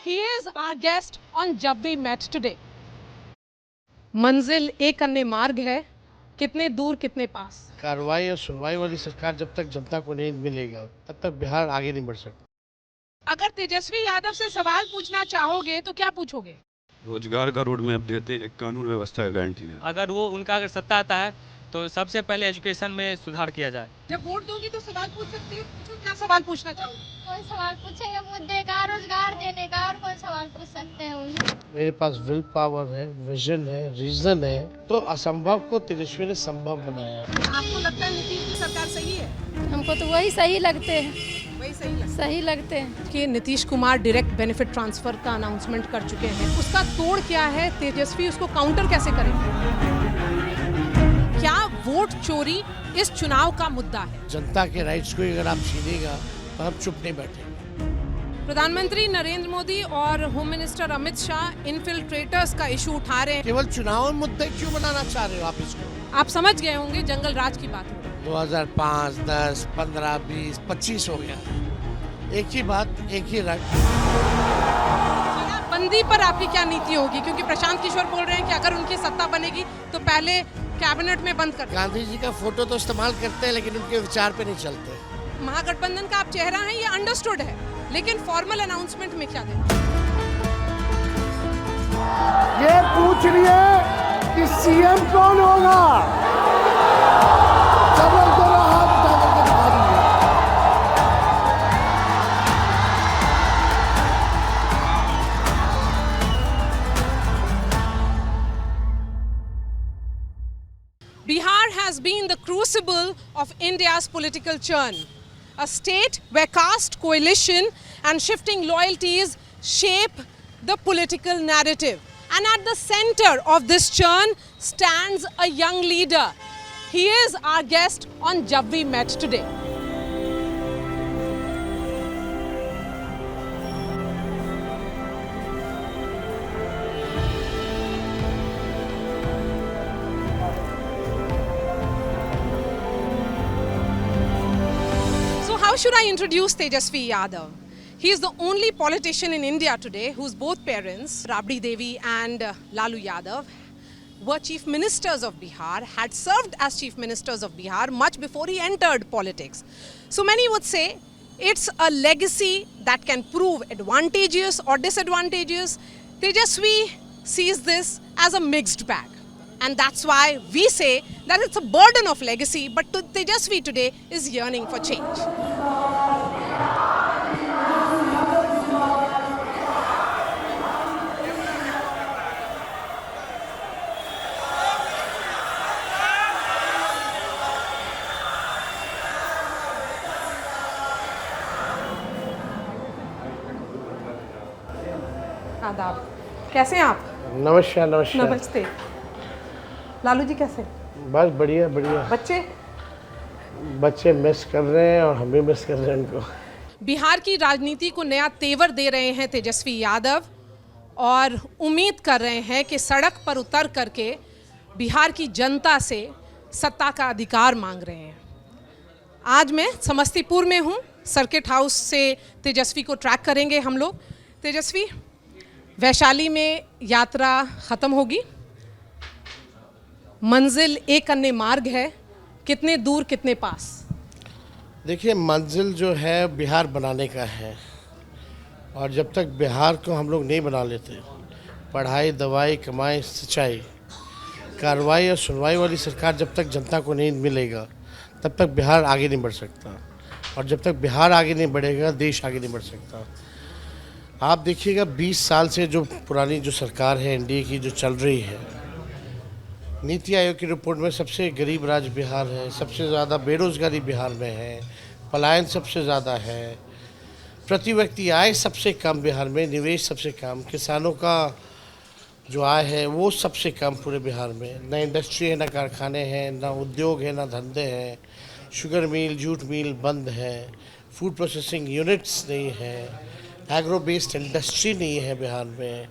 He is our guest on Jab We Met Today. मंजिल एक अन्य मार्ग है, कितने दूर कितने पास। कार्रवाई और सुनवाई वाली सरकार जब तक जनता को नहीं मिलेगा तब तक बिहार आगे नहीं बढ़ सकता। अगर तेजस्वी यादव से सवाल पूछना चाहोगे तो क्या पूछोगे? रोजगार का रोड मैप देते हैं, कानून व्यवस्था का गारंटी है। अगर सत्ता आता है तो सबसे पहले एजुकेशन में सुधार किया जाए। जब वोट दोगी तो सवाल पूछ सकती हो, पूछो क्या सवाल पूछना चाहोगे? कोई सवाल पूछेंगे मुद्दे का, रोजगार देने का, और कोई सवाल पूछ सकते हैं उन्हें। मेरे पास विल पावर है, विजन है, रीजन है, तो असंभव को तेजस्वी ने संभव बनाया। आपको लगता है नीतीश की सरकार सही है? हमको तो वही सही लगते हैं, वही सही लगते हैं। कि Nitish Kumar direct benefit transfer का अनाउंसमेंट कर चुके हैं, उसका तोड़ क्या है? तेजस्वी उसको काउंटर कैसे करेंगे? क्या वोट चोरी इस चुनाव का मुद्दा है? जनता के राइट्स को अगर आप छीनेगा तो हम चुप नहीं बैठेंगे। प्रधानमंत्री नरेंद्र मोदी और होम मिनिस्टर अमित शाह इनफिल्ट्रेटर्स का इशू उठा रहे हैं। केवल चुनाव मुद्दे क्यों बनाना चाह रहे हो आप इसको? आप समझ गए होंगे जंगल राज की बात है। 2005, 10, 15, 20, 25 हो गया, एक ही बात, एक ही रंग। बंदी पर आपकी क्या नीति होगी? क्योंकि प्रशांत किशोर बोल रहे हैं कि अगर उनकी सत्ता बनेगी तो पहले कैबिनेट में बंद कर। गांधी जी का फोटो तो इस्तेमाल करते हैं लेकिन उनके विचार पे नहीं चलते। महागठबंधन का आप चेहरा है, ये अंडरस्टूड है, लेकिन फॉर्मल अनाउंसमेंट में क्या दें? ये पूछ रही है कि सीएम कौन होगा। चलो जरा हाथ उठा करके दिखा दीजिए। Bihar has been the crucible of India's political churn, a state where caste, coalition and shifting loyalties shape the political narrative. And at the center of this churn stands a young leader. He is our guest on Jab We Met Today. How should I introduce Tejasvi Yadav? He is the only politician in India today whose both parents, Rabdi Devi and Lalu Yadav, were chief ministers of Bihar, had served as chief ministers of Bihar much before he entered politics. So many would say it's a legacy that can prove advantageous or disadvantageous. Tejasvi sees this as a mixed bag. And that's why we say that it's a burden of legacy, but Tejasvi today is yearning for change. आदाब, कैसे हैं आप? नमस्कार। नमस्कार। नमस्ते। लालू जी कैसे? बस बढ़िया बढ़िया। बच्चे मिस कर रहे हैं और हम भी मिस कर रहे हैं उनको। बिहार की राजनीति को नया तेवर दे रहे हैं तेजस्वी यादव और उम्मीद कर रहे हैं कि सड़क पर उतर करके बिहार की जनता से सत्ता का अधिकार मांग रहे हैं। आज मैं समस्तीपुर में हूँ, सर्किट हाउस से तेजस्वी को ट्रैक करेंगे हम लोग। तेजस्वी, वैशाली में यात्रा ख़त्म होगी, मंजिल एक अन्य मार्ग है, कितने दूर कितने पास? देखिए, मंजिल जो है बिहार बनाने का है, और जब तक बिहार को हम लोग नहीं बना लेते, पढ़ाई, दवाई, कमाई, सिंचाई, कार्रवाई और सुनवाई वाली सरकार जब तक जनता को नहीं मिलेगा तब तक बिहार आगे नहीं बढ़ सकता, और जब तक बिहार आगे नहीं बढ़ेगा देश आगे नहीं बढ़ सकता। आप देखिएगा 20 साल से जो पुरानी जो सरकार है एनडीए की जो चल रही है, नीति आयोग की रिपोर्ट में सबसे गरीब राज्य बिहार है, सबसे ज़्यादा बेरोजगारी बिहार में है, पलायन सबसे ज़्यादा है, प्रति व्यक्ति आय सबसे कम बिहार में, निवेश सबसे कम, किसानों का जो आय है वो सबसे कम पूरे बिहार में। ना इंडस्ट्री है, ना कारखाने हैं, ना उद्योग है, ना धंधे हैं, शुगर मिल, जूट मिल बंद है, फूड प्रोसेसिंग यूनिट्स नहीं है, एग्रो बेस्ड इंडस्ट्री नहीं है बिहार में,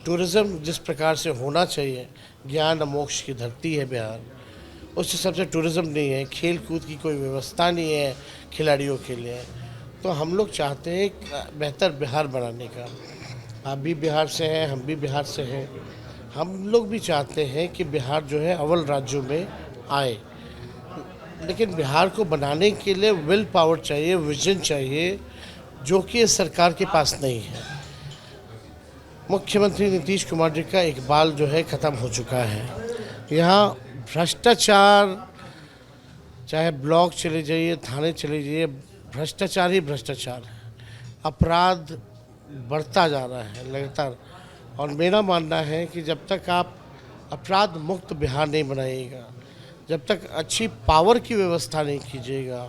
टूरिज़्म जिस प्रकार से होना चाहिए, ज्ञान और मोक्ष की धरती है बिहार, उस हिसाब से टूरिज़्म नहीं है, खेल कूद की कोई व्यवस्था नहीं है खिलाड़ियों के लिए। तो हम लोग चाहते हैं एक बेहतर बिहार बनाने का। आप भी बिहार से हैं, हम भी बिहार से हैं। हम लोग भी चाहते हैं कि बिहार जो है अव्वल राज्यों में आए, लेकिन बिहार को बनाने के लिए विल पावर चाहिए, विजन चाहिए, जो कि इस सरकार के पास नहीं है। मुख्यमंत्री नीतीश कुमार जी का इकबाल जो है ख़त्म हो चुका है। यहाँ भ्रष्टाचार, चाहे ब्लॉक चले जाइए, थाने चले जाइए, भ्रष्टाचार ही भ्रष्टाचार है। अपराध बढ़ता जा रहा है लगातार, और मेरा मानना है कि जब तक आप अपराध मुक्त बिहार नहीं बनाइएगा, जब तक अच्छी पावर की व्यवस्था नहीं कीजिएगा,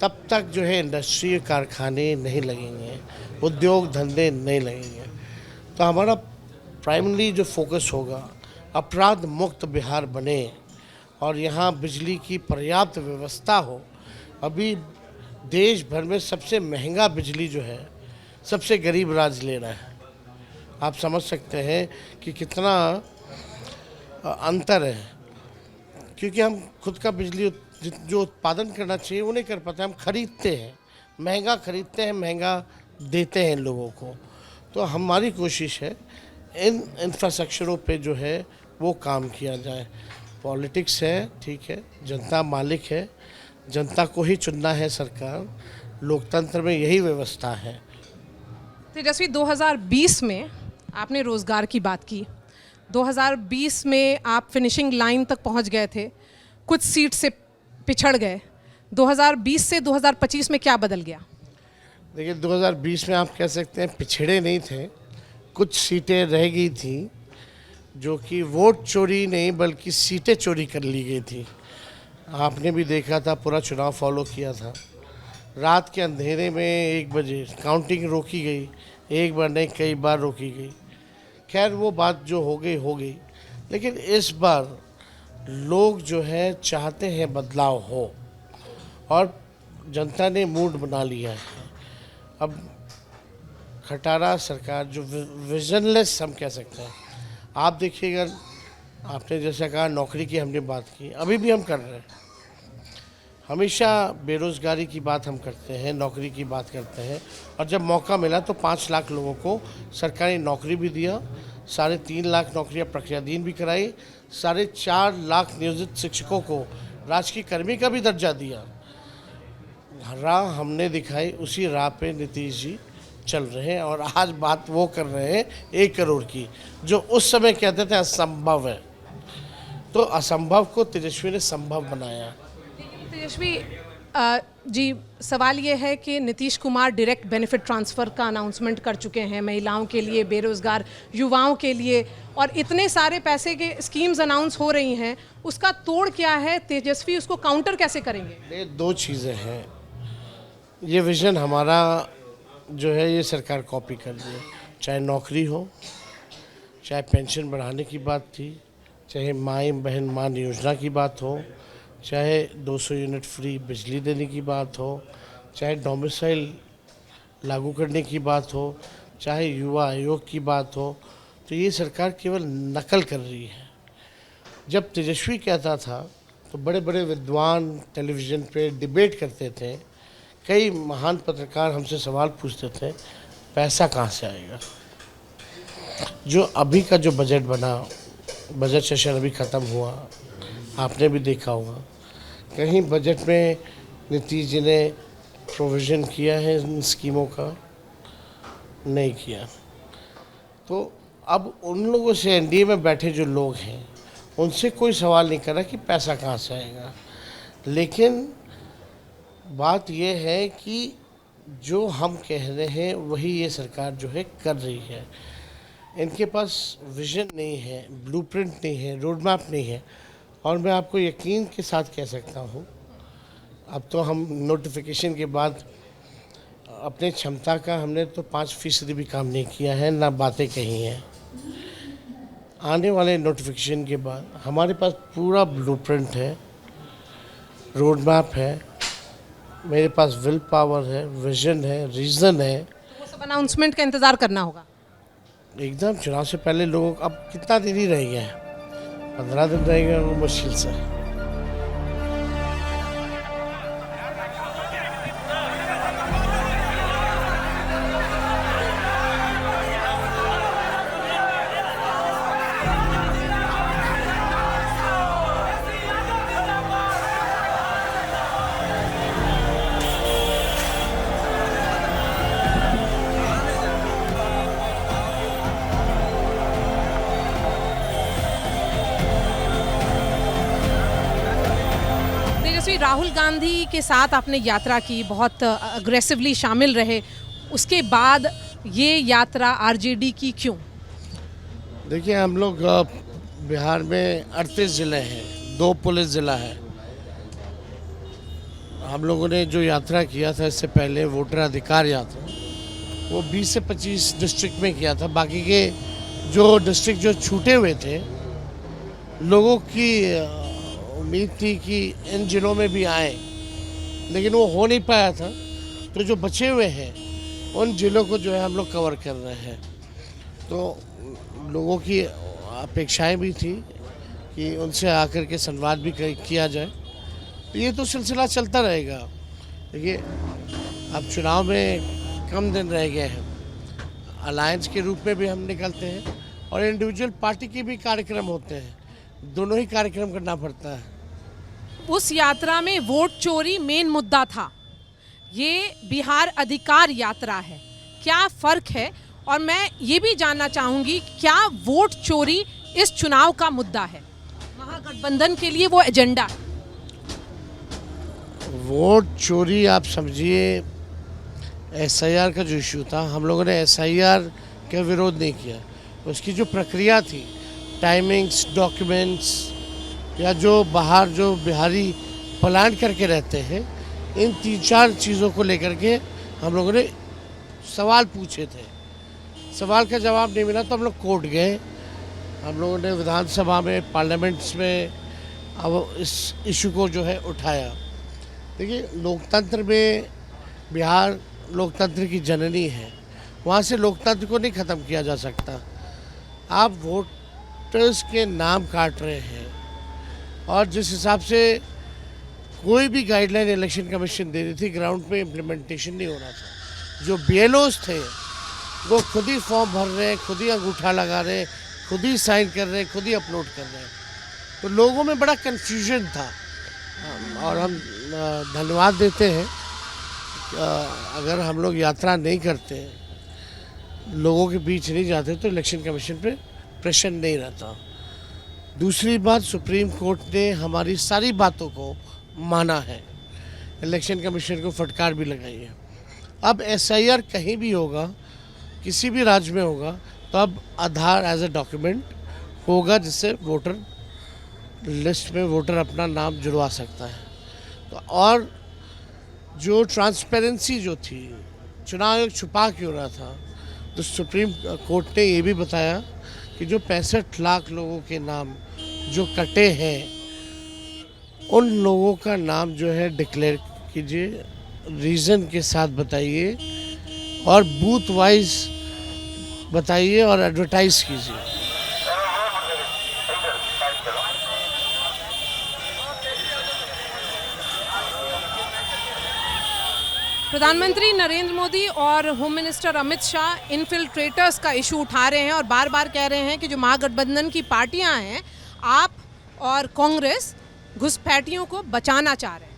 तब तक जो है इंडस्ट्री, कारखाने नहीं लगेंगे, उद्योग धंधे नहीं लगेंगे। तो हमारा प्राइमरी जो फोकस होगा, अपराध मुक्त बिहार बने और यहाँ बिजली की पर्याप्त व्यवस्था हो। अभी देश भर में सबसे महंगा बिजली जो है सबसे गरीब राज्य ले रहा है। आप समझ सकते हैं कि कितना अंतर है, क्योंकि हम खुद का बिजली जो उत्पादन करना चाहिए वो नहीं कर पाते। हम खरीदते हैं, महंगा खरीदते हैं, महंगा देते हैं लोगों को। तो हमारी कोशिश है इन इंफ्रास्ट्रक्चरों पे जो है वो काम किया जाए। पॉलिटिक्स है, ठीक है, जनता मालिक है, जनता को ही चुनना है सरकार। लोकतंत्र में यही व्यवस्था है। तेजस्वी, 2020 में आपने रोज़गार की बात की। 2020 में आप फिनिशिंग लाइन तक पहुंच गए थे, कुछ सीट से पिछड़ गए। 2020 से 2025 में क्या बदल गया? देखिए, 2020 में आप कह सकते हैं पिछड़े नहीं थे, कुछ सीटें रह गई थी जो कि वोट चोरी नहीं बल्कि सीटें चोरी कर ली गई थी। आपने भी देखा था, पूरा चुनाव फॉलो किया था। रात के अंधेरे में 1 बजे काउंटिंग रोकी गई, एक बार नहीं कई बार रोकी गई। खैर वो बात जो हो गई, लेकिन इस बार लोग जो है चाहते हैं बदलाव हो, और जनता ने मूड बना लिया है। अब खटारा सरकार जो विजनलेस हम कह सकते हैं, आप देखिएगा, आपने जैसा कहा नौकरी की हमने बात की, अभी भी हम कर रहे हैं। हमेशा बेरोज़गारी की बात हम करते हैं, नौकरी की बात करते हैं, और जब मौका मिला तो 5 लाख लोगों को सरकारी नौकरी भी दिया, 3.5 लाख नौकरियां प्रक्रियाधीन भी कराई, 4.5 लाख नियोजित शिक्षकों को राजकीय कर्मी का भी दर्जा दिया। राह हमने दिखाई, उसी राह पे नीतीश जी चल रहे हैं, और आज बात वो कर रहे हैं 1 करोड़ की, जो उस समय कहते थे असंभव है। तो असंभव को तेजस्वी ने संभव बनाया। तेजस्वी जी, सवाल ये है कि Nitish Kumar direct benefit transfer का अनाउंसमेंट कर चुके हैं महिलाओं के लिए, बेरोज़गार युवाओं के लिए, और इतने सारे पैसे के स्कीम्स अनाउंस हो रही हैं। उसका तोड़ क्या है? तेजस्वी उसको काउंटर कैसे करेंगे? ये 2 चीज़ें हैं। ये विज़न हमारा जो है ये सरकार कॉपी कर रही है, चाहे नौकरी हो, चाहे पेंशन बढ़ाने की बात थी, चाहे माई बहन मान योजना की बात हो, चाहे 200 यूनिट फ्री बिजली देने की बात हो, चाहे डोमिसाइल लागू करने की बात हो, चाहे युवा आयोग की बात हो। तो ये सरकार केवल नकल कर रही है। जब तेजस्वी कहता था तो बड़े बड़े विद्वान टेलीविज़न पे डिबेट करते थे, कई महान पत्रकार हमसे सवाल पूछते थे, पैसा कहाँ से आएगा? जो अभी का जो बजट बना, बजट सेशन अभी ख़त्म हुआ, आपने भी देखा होगा, कहीं बजट में नीतीश जी ने प्रोविज़न किया है इन स्कीमों का? नहीं किया। तो अब उन लोगों से, एनडीए में बैठे जो लोग हैं, उनसे कोई सवाल नहीं कर रहा कि पैसा कहाँ से आएगा। लेकिन बात यह है कि जो हम कह रहे हैं वही ये सरकार जो है कर रही है। इनके पास विजन नहीं है, ब्लूप्रिंट नहीं है, रोड मैप नहीं है। और मैं आपको यकीन के साथ कह सकता हूँ, अब तो हम नोटिफिकेशन के बाद अपने क्षमता का हमने तो 5% भी काम नहीं किया है, ना बातें कही हैं। आने वाले नोटिफिकेशन के बाद हमारे पास पूरा ब्लूप्रिंट है, रोड मैप है, मेरे पास विल पावर है, विजन है, रीज़न है। तो वो सब अनाउंसमेंट का इंतज़ार करना होगा। एकदम चुनाव से पहले लोगों को अब कितना दिन ही रह गया है, 15 दिन रहेगा वो मुश्किल से। राहुल गांधी के साथ आपने यात्रा की, बहुत अग्रेसिवली शामिल रहे, उसके बाद ये यात्रा आरजेडी की क्यों? देखिए, हम लोग बिहार में 38 ज़िले हैं, 2 पुलिस ज़िला है। हम लोगों ने जो यात्रा किया था इससे पहले, वोटर अधिकार यात्रा, वो 20 से 25 डिस्ट्रिक्ट में किया था। बाकी के जो डिस्ट्रिक्ट जो छूटे हुए थे, लोगों की उम्मीद थी कि इन जिलों में भी आए, लेकिन वो हो नहीं पाया था। तो जो बचे हुए हैं उन जिलों को जो है हम लोग कवर कर रहे हैं। तो लोगों की अपेक्षाएं भी थी कि उनसे आकर के संवाद भी किया जाए। तो ये तो सिलसिला चलता रहेगा। देखिए, अब चुनाव में कम दिन रह गए हैं। अलायंस के रूप में भी हम निकलते हैं और इंडिविजुअल पार्टी के भी कार्यक्रम होते हैं, दोनों ही कार्यक्रम करना पड़ता है। उस यात्रा में वोट चोरी मेन मुद्दा था, ये बिहार अधिकार यात्रा है, क्या फर्क है? और मैं ये भी जानना चाहूंगी, क्या वोट चोरी इस चुनाव का मुद्दा है, महागठबंधन के लिए वो एजेंडा है? वोट चोरी आप समझिए, एसआईआर का जो इशू था, हम लोगों ने एसआईआर का विरोध नहीं किया। उसकी जो प्रक्रिया थी, टाइमिंग्स, डॉक्यूमेंट्स, या जो बाहर जो बिहारी पलायन करके रहते हैं, इन 3-4 चीज़ों को लेकर के हम लोगों ने सवाल पूछे थे। सवाल का जवाब नहीं मिला तो हम लोग कोर्ट गए। हम लोगों ने विधानसभा में, पार्लियामेंट्स में अब इस इशू को जो है उठाया। देखिए, लोकतंत्र में बिहार लोकतंत्र की जननी है, वहाँ से लोकतंत्र को नहीं ख़त्म किया जा सकता। आप वोटर्स के नाम काट रहे हैं और जिस हिसाब से कोई भी गाइडलाइन इलेक्शन कमीशन दे रही थी, ग्राउंड पे इम्प्लीमेंटेशन नहीं हो रहा था। जो बीएलओज थे वो खुद ही फॉर्म भर रहे हैं, खुद ही अंगूठा लगा रहे हैं, खुद ही साइन कर रहे हैं, खुद ही अपलोड कर रहे हैं। तो लोगों में बड़ा कन्फ्यूजन था। और हम धन्यवाद देते हैं, अगर हम लोग यात्रा नहीं करते, लोगों के बीच नहीं जाते, तो इलेक्शन कमीशन पे प्रेशर नहीं रहता। दूसरी बात, सुप्रीम कोर्ट ने हमारी सारी बातों को माना है, इलेक्शन कमीशन को फटकार भी लगाई है। अब एसआईआर कहीं भी होगा, किसी भी राज्य में होगा, तो अब आधार एज ए डॉक्यूमेंट होगा, जिससे वोटर लिस्ट में वोटर अपना नाम जुड़वा सकता है। तो और जो ट्रांसपेरेंसी जो थी, चुनाव आयोग छुपा क्यों रहा था, तो सुप्रीम कोर्ट ने ये भी बताया कि जो 65 लाख लोगों के नाम जो कटे हैं, उन लोगों का नाम जो है डिक्लेयर कीजिए, रीज़न के साथ बताइए और बूथ वाइज बताइए और एडवर्टाइज कीजिए। प्रधानमंत्री नरेंद्र मोदी और home minister Amit Shah infiltrators का इशू उठा रहे हैं और बार बार कह रहे हैं कि जो महागठबंधन की पार्टियां हैं, आप और कांग्रेस घुसपैठियों को बचाना चाह रहे हैं।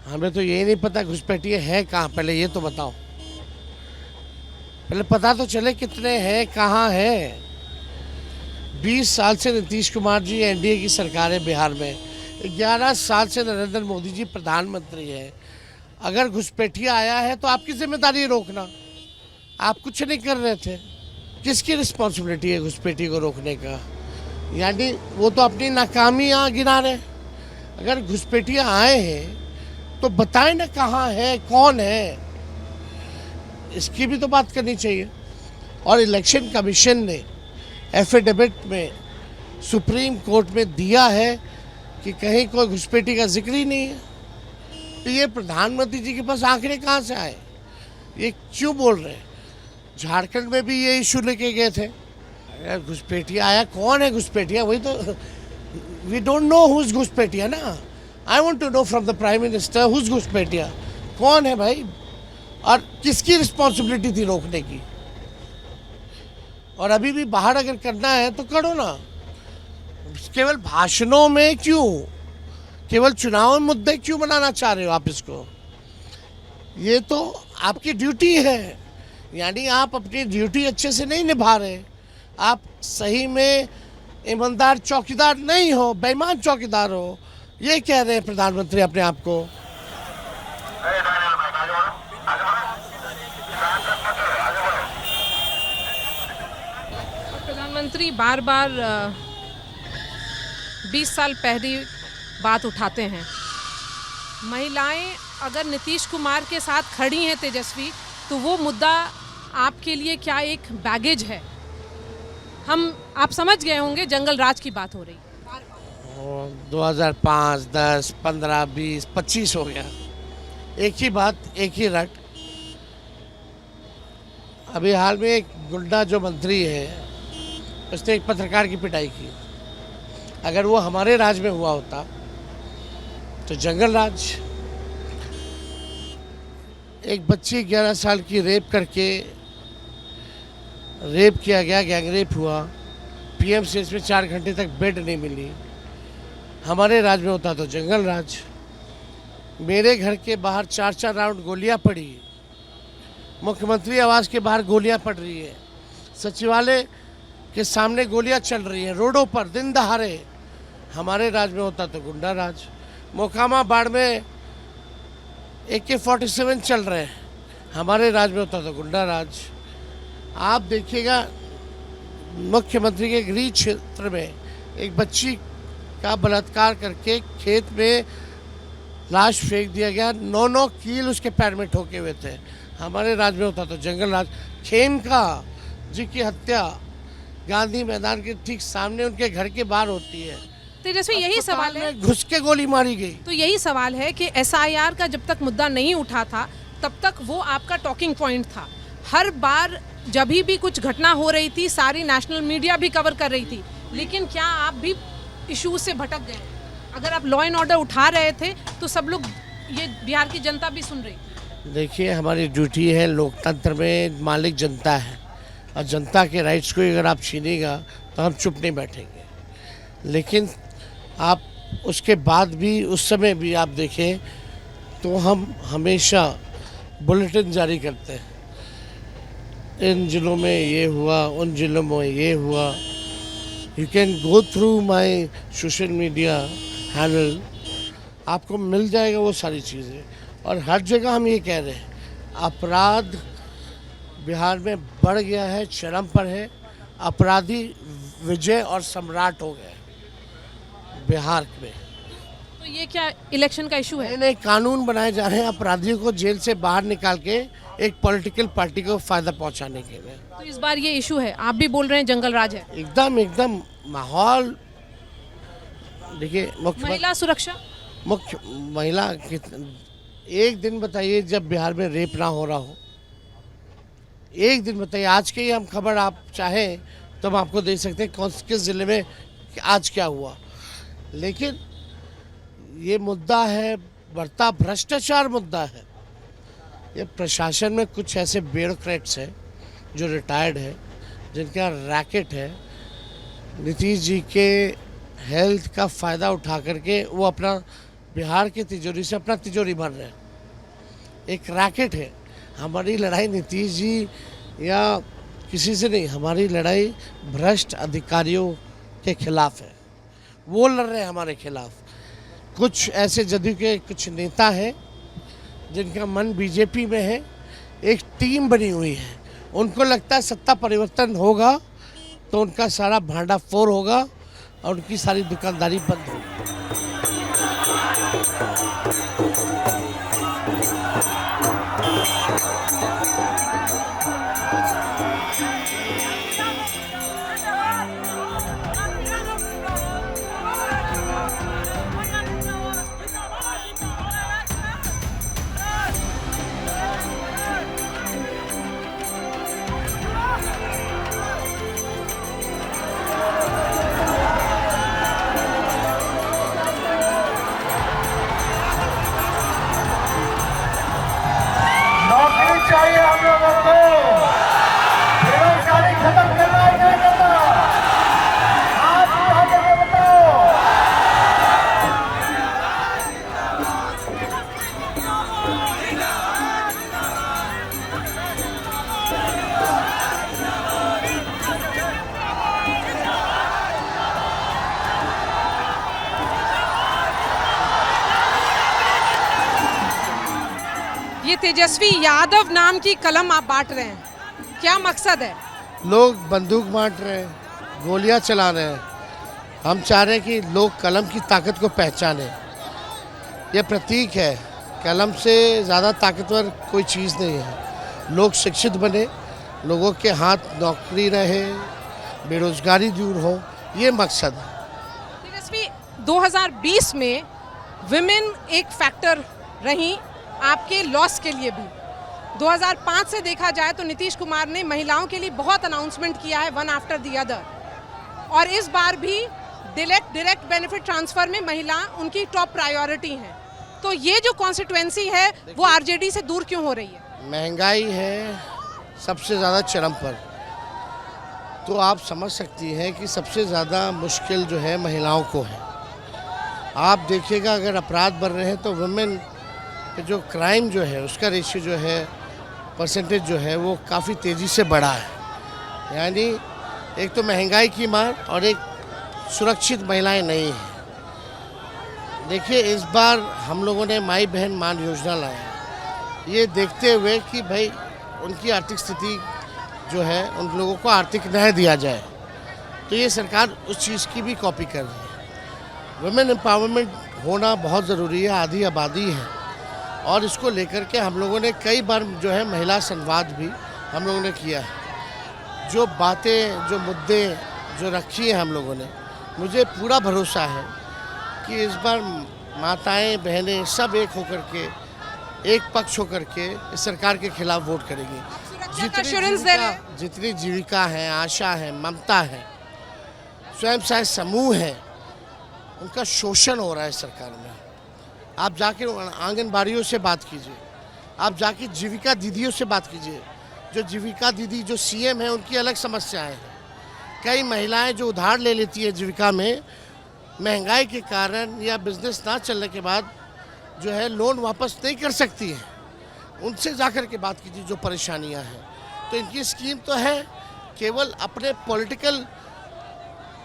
हमें तो ये नहीं पता घुसपैठिए है कहाँ, पहले ये तो बताओ। पहले पता तो चले कितने हैं, कहाँ है। 20 साल से नीतीश कुमार जी एनडीए की सरकार है बिहार में, 11 साल से नरेंद्र मोदी जी प्रधानमंत्री है। अगर घुसपैठिया आया है तो आपकी जिम्मेदारी है रोकना, आप कुछ नहीं कर रहे थे। किसकी रिस्पॉन्सिबिलिटी है घुसपैठी को रोकने का? यानी वो तो अपनी नाकामियाँ गिना रहे। अगर घुसपैठिया आए हैं तो बताएं ना कहाँ है, कौन है, इसकी भी तो बात करनी चाहिए। और इलेक्शन कमीशन ने एफिडेविट में सुप्रीम कोर्ट में दिया है कि कहीं कोई घुसपैठी का जिक्र ही नहीं है। तो ये प्रधानमंत्री जी के पास आंकड़े कहाँ से आए? ये क्यों बोल रहे हैं? झारखंड में भी ये इशू लेके गए थे। अगर घुसपैठिया आया, कौन है घुसपैठिया? वही तो, we don't know who is घुसपैठिया ना। I want to know from the prime minister who is घुसपैठिया, कौन है भाई, और किसकी रिस्पॉन्सिबिलिटी थी रोकने की? और अभी भी बाहर अगर करना है तो करो ना, केवल भाषणों में क्यों, केवल चुनाव मुद्दे क्यों बनाना चाह रहे हो आप इसको? ये तो आपकी ड्यूटी है, यानी आप अपनी ड्यूटी अच्छे से नहीं निभा रहे। आप सही में ईमानदार चौकीदार नहीं हो, बेईमान चौकीदार हो। ये कह रहे हैं प्रधानमंत्री अपने आप को। प्रधानमंत्री बार बार 20 साल पहले बात उठाते हैं। महिलाएं अगर नीतीश कुमार के साथ खड़ी हैं तेजस्वी, तो वो मुद्दा आपके लिए क्या एक बैगेज है? आप समझ गए होंगे जंगल राज की बात हो रही। 2005, 10, 15, 20, 25 हो गया, एक ही बात, एक ही रट। अभी हाल में एक गुंडा जो मंत्री है, उसने एक पत्रकार की पिटाई की। अगर वो हमारे राज में हुआ होता तो जंगल राज। एक बच्ची 11 साल की रेप किया गया, गैंग रेप हुआ, पीएमसीएच में 4 घंटे तक बेड नहीं मिली। हमारे राज में होता तो जंगल राज। मेरे घर के बाहर 4-4 राउंड गोलियां पड़ी, मुख्यमंत्री आवास के बाहर गोलियां पड़ रही है, सचिवालय के सामने गोलियां चल रही हैं, रोडों पर दिन दहाड़े। हमारे राज में होता तो गुंडा राज। मोकामा बाढ़ में AK-47 चल रहे हैं, हमारे राज में होता तो गुंडा राज। आप देखिएगा मुख्यमंत्री के गृह क्षेत्र में एक बच्ची का बलात्कार करके खेत में लाश फेंक दिया गया, 9 कील उसके पैर में ठोके हुए थे, हमारे राज में होता तो जंगल राज। खेमका जी की हत्या गांधी मैदान के ठीक सामने उनके घर के बाहर होती है। तेजस्वी, यही सवाल है, घुस के गोली मारी गई। तो यही सवाल है कि SIR का जब तक मुद्दा नहीं उठा था तब तक वो आपका टॉकिंग पॉइंट था। हर बार जब भी कुछ घटना हो रही थी, सारी नेशनल मीडिया भी कवर कर रही थी, लेकिन क्या आप भी इशू से भटक गए? अगर आप लॉ एंड ऑर्डर उठा रहे थे तो सब लोग, ये बिहार की जनता भी सुन रही थी। देखिए, हमारी ड्यूटी है, लोकतंत्र में मालिक जनता है, और जनता के राइट्स को अगर आप छीनेगा तो हम चुप नहीं बैठेंगे। लेकिन आप उसके बाद भी, उस समय भी आप देखें तो हम हमेशा बुलेटिन जारी करते हैं, इन जिलों में ये हुआ, उन जिलों में ये हुआ। You can go through my social media handle, आपको मिल जाएगा वो सारी चीज़ें। और हर जगह हम ये कह रहे हैं, अपराध बिहार में बढ़ गया है, चरम पर है। अपराधी विजय और सम्राट हो गए बिहार में। तो ये क्या इलेक्शन का इशू है? नए नए कानून बनाए जा रहे हैं अपराधियों को जेल से बाहर निकाल के एक पॉलिटिकल पार्टी को फायदा पहुंचाने के लिए। तो इस बार ये इशू है, आप भी बोल रहे हैं जंगल राज है। एकदम माहौल देखिए। महिला सुरक्षा, मुख्य महिला, एक दिन बताइए जब बिहार में रेप ना हो रहा हो, एक दिन बताइए। आज की हम खबर आप चाहें तो हम आपको दे सकते हैं किस जिले में आज क्या हुआ। लेकिन ये मुद्दा है, बढ़ता भ्रष्टाचार मुद्दा है। ये प्रशासन में कुछ ऐसे ब्यूरोक्रेट्स हैं जो रिटायर्ड है, जिनका रैकेट है, नीतीश जी के हेल्थ का फ़ायदा उठा करके वो अपना बिहार की तिजोरी से अपना तिजोरी भर रहे हैं। एक रैकेट है। हमारी लड़ाई नीतीश जी या किसी से नहीं, हमारी लड़ाई भ्रष्ट अधिकारियों के खिलाफ है। वो लड़ रहे हैं हमारे खिलाफ। कुछ ऐसे जदयू के कुछ नेता हैं जिनका मन बीजेपी में है, एक टीम बनी हुई है, उनको लगता है सत्ता परिवर्तन होगा तो उनका सारा भांडा फोड़ होगा और उनकी सारी दुकानदारी बंद होगी। तेजस्वी यादव नाम की कलम आप बांट रहे हैं, क्या मकसद है? लोग बंदूक बांट रहे हैं, गोलियां चला रहे हैं। हम चाह रहे हैं कि लोग कलम की ताकत को पहचानें। यह प्रतीक है, कलम से ज़्यादा ताकतवर कोई चीज़ नहीं है। लोग शिक्षित बने, लोगों के हाथ नौकरी रहे, बेरोजगारी दूर हो, ये मकसद है। तेजस्वी, 2020 में विमेन एक फैक्टर रही आपके लॉस के लिए भी। 2005 से देखा जाए तो नीतीश कुमार ने महिलाओं के लिए बहुत अनाउंसमेंट किया है, वन आफ्टर द अदर, और इस बार भी डायरेक्ट बेनिफिट ट्रांसफर में महिला उनकी टॉप प्रायोरिटी है। तो ये जो कॉन्स्टिट्यूएंसी है वो आरजेडी से दूर क्यों हो रही है? महंगाई है सबसे ज़्यादा चरम पर, तो आप समझ सकती हैं कि सबसे ज़्यादा मुश्किल जो है महिलाओं को है। आप देखिएगा अगर अपराध बढ़ रहे हैं तो वुमेन पे जो क्राइम जो है उसका रेशियो जो है, परसेंटेज जो है वो काफ़ी तेज़ी से बढ़ा है। यानी एक तो महंगाई की मार और एक सुरक्षित महिलाएं नहीं हैं। देखिए इस बार हम लोगों ने माई बहन मान योजना लाया, ये देखते हुए कि भाई उनकी आर्थिक स्थिति जो है उन लोगों को आर्थिक न्याय दिया जाए, तो ये सरकार उस चीज़ की भी कॉपी कर रही है। वुमेन एम्पावरमेंट होना बहुत ज़रूरी है, आधी आबादी है, और इसको लेकर के हम लोगों ने कई बार जो है महिला संवाद भी हम लोगों ने किया है। जो बातें, जो मुद्दे जो रखी है हम लोगों ने, मुझे पूरा भरोसा है कि इस बार माताएं बहनें सब एक होकर के, एक पक्ष होकर के इस सरकार के खिलाफ वोट करेंगी। जितनी जीविका है, आशा है, ममता है, स्वयं सहायता समूह है, उनका शोषण हो रहा है सरकार में। आप जाके आंगनबाड़ियों से बात कीजिए, आप जाके जीविका दीदियों से बात कीजिए। जो जीविका दीदी जो सीएम है उनकी अलग समस्याएं हैं। कई महिलाएं जो उधार ले लेती है जीविका में, महंगाई के कारण या बिजनेस ना चलने के बाद जो है लोन वापस नहीं कर सकती है। उनसे जाकर के बात कीजिए जो परेशानियां हैं। तो इनकी स्कीम तो है, केवल अपने पॉलिटिकल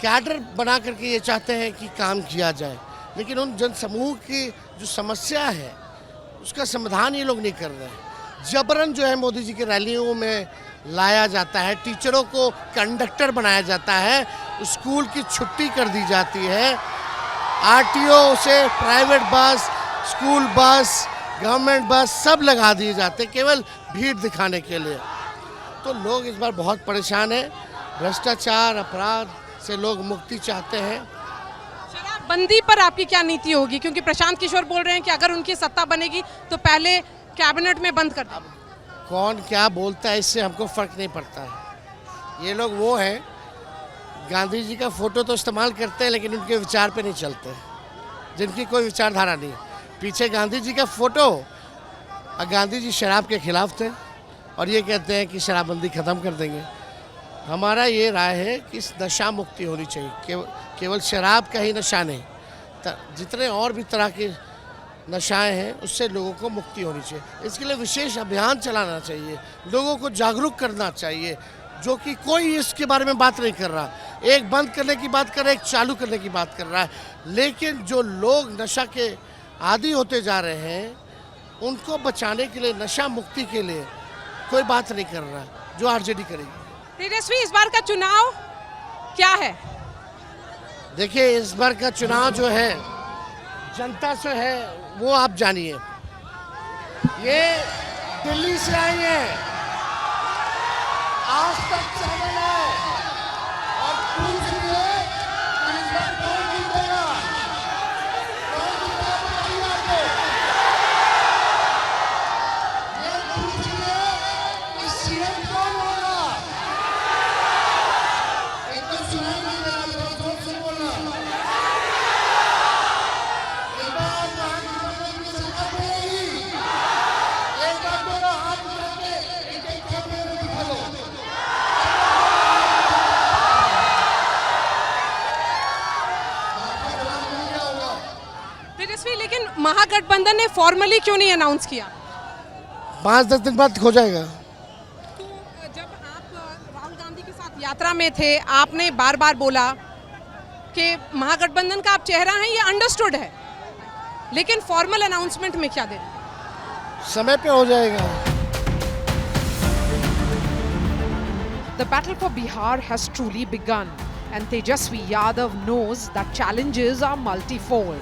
कैडर बना करके ये चाहते हैं कि काम किया जाए, लेकिन उन जनसमूह की जो समस्या है उसका समाधान ये लोग नहीं कर रहे हैं। जबरन जो है मोदी जी की रैलियों में लाया जाता है, टीचरों को कंडक्टर बनाया जाता है, स्कूल की छुट्टी कर दी जाती है, आरटीओ से private bus, school bus, government बस सब लगा दिए जाते हैं केवल भीड़ दिखाने के लिए। तो लोग इस बार बहुत परेशान हैं। भ्रष्टाचार, अपराध से लोग मुक्ति चाहते हैं। शराबबंदी पर आपकी क्या नीति होगी? क्योंकि प्रशांत किशोर बोल रहे हैं कि अगर उनकी सत्ता बनेगी तो पहले कैबिनेट में बंद कर दें। कौन क्या बोलता है इससे हमको फ़र्क नहीं पड़ता है। ये लोग वो हैं, गांधी जी का फ़ोटो तो इस्तेमाल करते हैं लेकिन उनके विचार पे नहीं चलते, जिनकी कोई विचारधारा नहीं। पीछे गांधी जी का फ़ोटो, और गांधी जी शराब के खिलाफ थे और ये कहते हैं कि शराबबंदी ख़त्म कर देंगे। हमारा ये राय है कि इस नशा मुक्ति होनी चाहिए। केवल शराब का ही नशा नहीं, जितने और भी तरह के नशाएं हैं उससे लोगों को मुक्ति होनी चाहिए। इसके लिए विशेष अभियान चलाना चाहिए, लोगों को जागरूक करना चाहिए, जो कि कोई इसके बारे में बात नहीं कर रहा। एक बंद करने की बात कर रहा है, एक चालू करने की बात कर रहा है, लेकिन जो लोग नशा के आदी होते जा रहे हैं उनको बचाने के लिए, नशा मुक्ति के लिए कोई बात नहीं कर रहा, जो आरजेडी करेगी। तेजस्वी, इस बार का चुनाव क्या है? देखिए इस बार का चुनाव जो है जनता से है वो आप जानिए। ये दिल्ली से आई है, आज तक चैनल है, और पूछ लिए इस बार कौन जीतेगा, कौन जीतेगा बताइए। ये पूछ लिए कि सीएम कौन होगा, एकदम सुनाई नहीं दे रहा, जोर से बोलना। तेजस्वी, लेकिन महागठबंधन ने फॉर्मली क्यों नहीं अनाउंस किया? 5-10 दिन बाद हो जाएगा। तो जब आप राहुल गांधी के साथ यात्रा में थे, आपने बार बार बोला कि महागठबंधन का आप चेहरा हैं, ये अंडरस्टूड है, लेकिन फॉर्मल अनाउंसमेंट में क्या दे? समय पे हो जाएगा। The battle for Bihar has truly begun, and Tejasvi Yadav knows that challenges are multifold.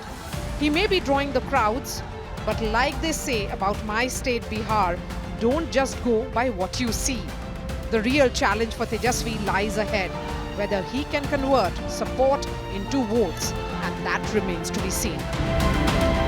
He may be drawing the crowds, but like they say about my state Bihar, don't just go by what you see. The real challenge for Tejasvi lies ahead, whether he can convert support into votes, and that remains to be seen.